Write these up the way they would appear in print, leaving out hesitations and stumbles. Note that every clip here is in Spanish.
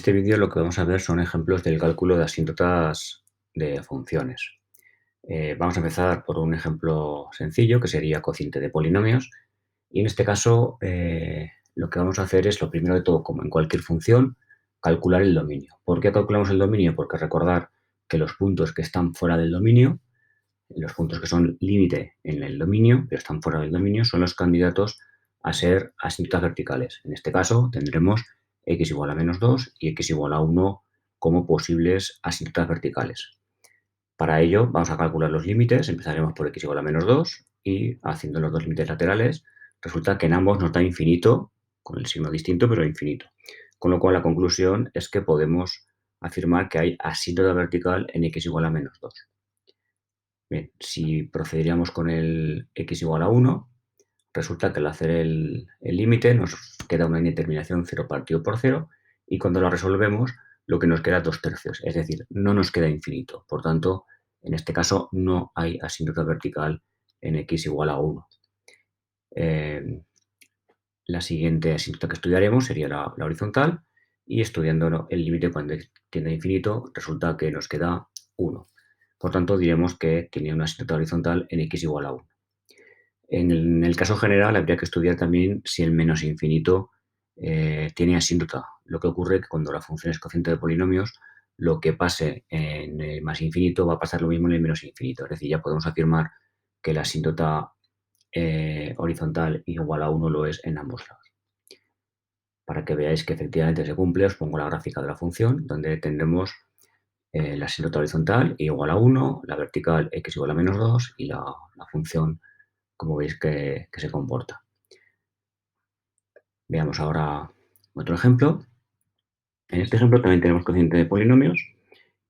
este vídeo lo que vamos a ver son ejemplos del cálculo de asíntotas de funciones. Vamos a empezar por un ejemplo sencillo, que sería cociente de polinomios. Y en este caso, lo que vamos a hacer es, lo primero de todo, como en cualquier función, calcular el dominio. ¿Por qué calculamos el dominio? Porque recordar que los puntos que están fuera del dominio, los puntos que son límite en el dominio, pero están fuera del dominio, son los candidatos a ser asíntotas verticales. En este caso tendremos x igual a menos 2 y x igual a 1 como posibles asíntotas verticales. Para ello vamos a calcular los límites, empezaremos por x igual a menos 2 y haciendo los dos límites laterales resulta que en ambos nos da infinito, con el signo distinto pero infinito. Con lo cual la conclusión es que podemos afirmar que hay asíntota vertical en x igual a menos 2. Bien, si procederíamos con el x igual a 1, resulta que al hacer el límite nos queda una indeterminación 0 partido por 0 y cuando la resolvemos lo que nos queda es 2/3, es decir, no nos queda infinito. Por tanto, en este caso no hay asíntota vertical en x igual a 1. La siguiente asíntota que estudiaremos sería la horizontal y estudiando el límite cuando tiende a infinito resulta que nos queda 1. Por tanto, diremos que tiene una asíntota horizontal en x igual a 1. En el caso general habría que estudiar también si el menos infinito tiene asíntota. Lo que ocurre es que cuando la función es cociente de polinomios, lo que pase en el más infinito va a pasar lo mismo en el menos infinito. Es decir, ya podemos afirmar que la asíntota horizontal igual a 1 lo es en ambos lados. Para que veáis que efectivamente se cumple, os pongo la gráfica de la función, donde tendremos la asíntota horizontal igual a 1, la vertical x igual a menos 2 y la función, como veis, que se comporta. Veamos ahora otro ejemplo. En este ejemplo también tenemos cociente de polinomios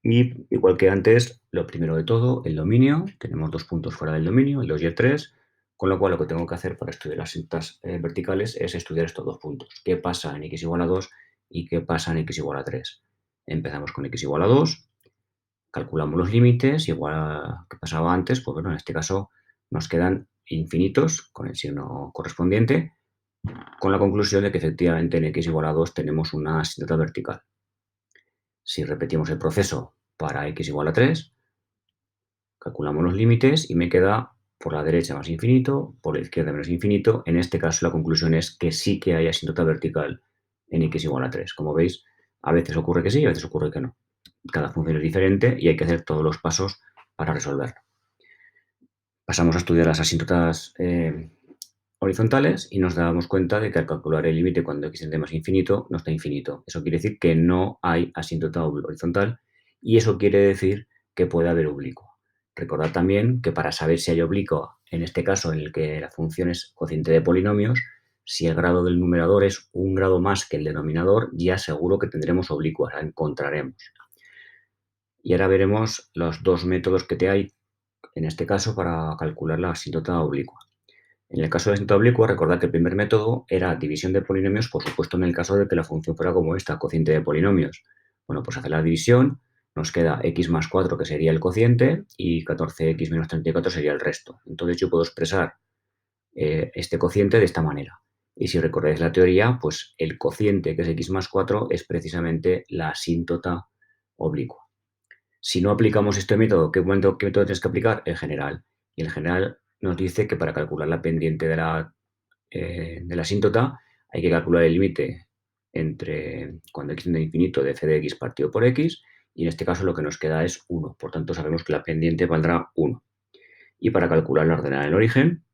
y, igual que antes, lo primero de todo, el dominio. Tenemos dos puntos fuera del dominio, el 2 y el 3, con lo cual lo que tengo que hacer para estudiar las asíntotas verticales es estudiar estos dos puntos. ¿Qué pasa en x igual a 2 y qué pasa en x igual a 3? Empezamos con x igual a 2, calculamos los límites, igual a que pasaba antes, pues bueno, en este caso nos quedan infinitos con el signo correspondiente, con la conclusión de que efectivamente en x igual a 2 tenemos una asíntota vertical. Si repetimos el proceso para x igual a 3, calculamos los límites y me queda por la derecha más infinito, por la izquierda menos infinito. En este caso la conclusión es que sí que hay asíntota vertical en x igual a 3. Como veis, a veces ocurre que sí y a veces ocurre que no. Cada función es diferente y hay que hacer todos los pasos para resolverlo. Pasamos a estudiar las asíntotas horizontales y nos damos cuenta de que al calcular el límite cuando x tiende más infinito, no está infinito. Eso quiere decir que no hay asíntota horizontal y eso quiere decir que puede haber oblicua. Recordad también que para saber si hay oblicua, en este caso en el que la función es cociente de polinomios, si el grado del numerador es un grado más que el denominador, ya seguro que tendremos oblicua, la encontraremos. Y ahora veremos los dos métodos que te hay, en este caso, para calcular la asíntota oblicua. En el caso de la asíntota oblicua, recordad que el primer método era división de polinomios, por supuesto, en el caso de que la función fuera como esta, cociente de polinomios. Bueno, pues hacer la división, nos queda x más 4, que sería el cociente, y 14x menos 34 sería el resto. Entonces yo puedo expresar este cociente de esta manera. Y si recordáis la teoría, pues el cociente, que es x más 4, es precisamente la asíntota oblicua. Si no aplicamos este método, ¿qué método tienes que aplicar? El general. Y el general nos dice que para calcular la pendiente de la asíntota hay que calcular el límite entre cuando x tiende a infinito de f de x partido por x, y en este caso lo que nos queda es 1. Por tanto, sabemos que la pendiente valdrá 1. Y para calcular la ordenada del origen,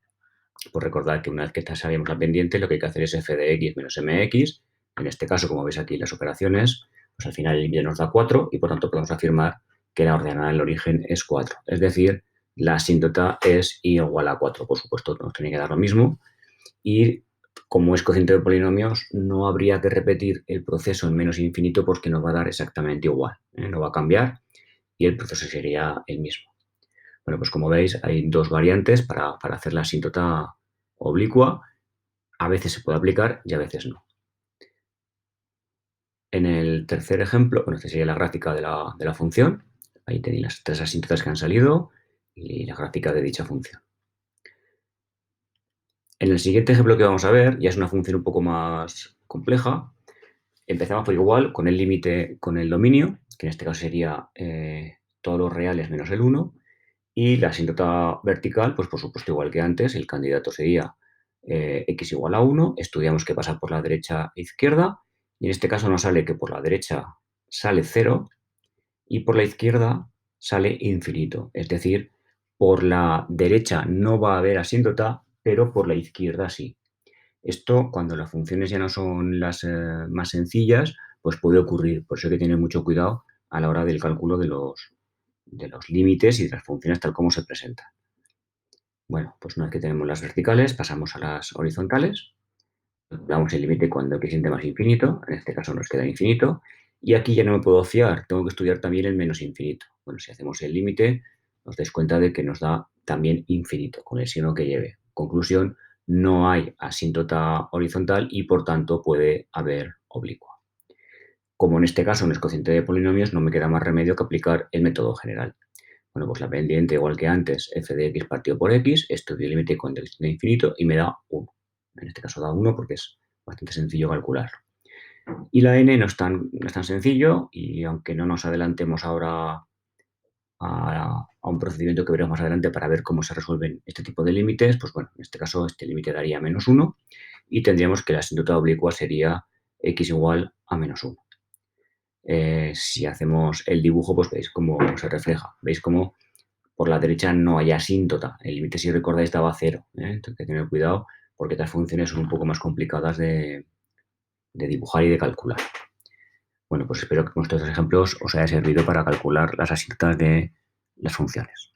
pues recordad que una vez que sabemos la pendiente, lo que hay que hacer es f de x menos mx. En este caso, como veis aquí las operaciones, pues al final el límite nos da 4 y por tanto podemos afirmar que la ordenada del origen es 4. Es decir, la asíntota es y igual a 4. Por supuesto, nos tiene que dar lo mismo. Y como es cociente de polinomios, no habría que repetir el proceso en menos infinito porque nos va a dar exactamente igual. No va a cambiar y el proceso sería el mismo. Bueno, pues como veis, hay dos variantes para hacer la asíntota oblicua. A veces se puede aplicar y a veces no. En el tercer ejemplo, bueno, esta sería la gráfica de la función. Ahí tenéis las tres asíntotas que han salido y la gráfica de dicha función. En el siguiente ejemplo que vamos a ver, ya es una función un poco más compleja. empezamos por igual con el límite, con el dominio, que en este caso sería todos los reales menos el 1, y la asíntota vertical, pues por supuesto igual que antes, el candidato sería x igual a 1, estudiamos que pasa por la derecha e izquierda, y en este caso nos sale que por la derecha sale 0 y por la izquierda sale infinito, es decir, por la derecha no va a haber asíntota, pero por la izquierda sí. Esto, cuando las funciones ya no son las más sencillas, pues puede ocurrir. Por eso hay que tener mucho cuidado a la hora del cálculo de los límites y de las funciones tal como se presentan. Bueno, pues una vez que tenemos las verticales, pasamos a las horizontales. Damos el límite cuando x tiende más infinito, en este caso nos queda infinito, y aquí ya no me puedo fiar, tengo que estudiar también el menos infinito. Bueno, si hacemos el límite, os dais cuenta de que nos da también infinito, con el signo que lleve. Conclusión, no hay asíntota horizontal y por tanto puede haber oblicua. Como en este caso no es cociente de polinomios, no me queda más remedio que aplicar el método general. Bueno, pues la pendiente, igual que antes, f de x partido por x, estudio el límite cuando x tiende a infinito y me da 1. En este caso da 1 porque es bastante sencillo calcular. Y la n no es tan sencillo y aunque no nos adelantemos ahora a un procedimiento que veremos más adelante para ver cómo se resuelven este tipo de límites, pues bueno, en este caso este límite daría menos 1 y tendríamos que la asíntota oblicua sería x igual a menos 1. Si hacemos el dibujo, pues veis cómo se refleja. Veis cómo por la derecha no hay asíntota. El límite, si recordáis, daba 0. Entonces hay que tener cuidado porque estas funciones son un poco más complicadas de dibujar y de calcular. Bueno, pues espero que con estos ejemplos os haya servido para calcular las asíntotas de las funciones.